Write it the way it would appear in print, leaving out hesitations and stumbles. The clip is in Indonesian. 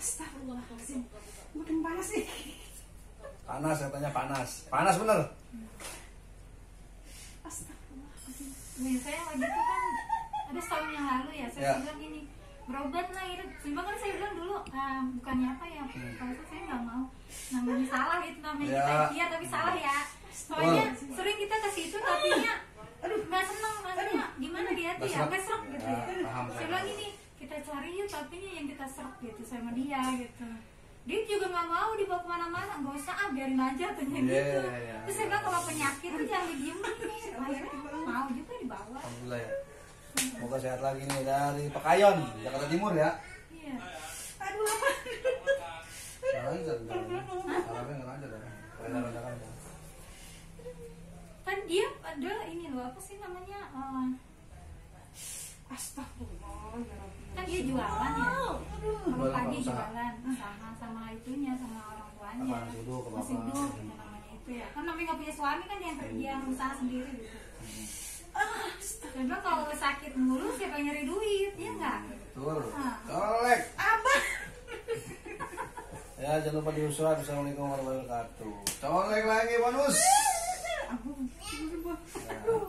Astagfirullahaladzim, makin panas nih. Panas katanya, panas bener. Astagfirullahaladzim. Nih saya lagi tuh kan ada setahun yang lalu ya, saya bilang gini, berobat lah itu. Cuma kan saya bilang dulu, bukannya apa ya, kalau itu saya nggak mau. Namanya salah itu, namanya kita ikhtiar tapi salah ya. Soalnya sering kita kasih itu tapi aduh nggak seneng rasanya, gimana di hati ya, nggak serap gitu ya. Saya bilang gini, kita cari yuk tapi yang kita serap gitu sama dia gitu. Dia juga nggak mau dibawa kemana-mana, nggak usah biarin aja tanya gitu. Terus saya bilang kalau penyakit tuh jangan didiemin, akhirnya mau juga dibawa. Alhamdulillah ya. Semoga sehat lagi nih dari Pekayon, Jakarta Timur ya. Iya. Aduh apa? Kan dia ada ini loh, apa sih namanya? Astagfirullah ya Rabbi. Kan dia jualan ya. Kalau pagi jualan sama itunya sama orang tuanya. Masih hidup gitu namanya itu ya. Kan namanya nggak punya suami kan yang usaha sendiri gitu. Saya kalau sakit mulu siapa yang nyari duit, ya enggak? Betul. Colek. Abah. Ya jangan lupa diusul. Assalamualaikum warahmatullahi wabarakatuh. Colek lagi bonus. Aduh.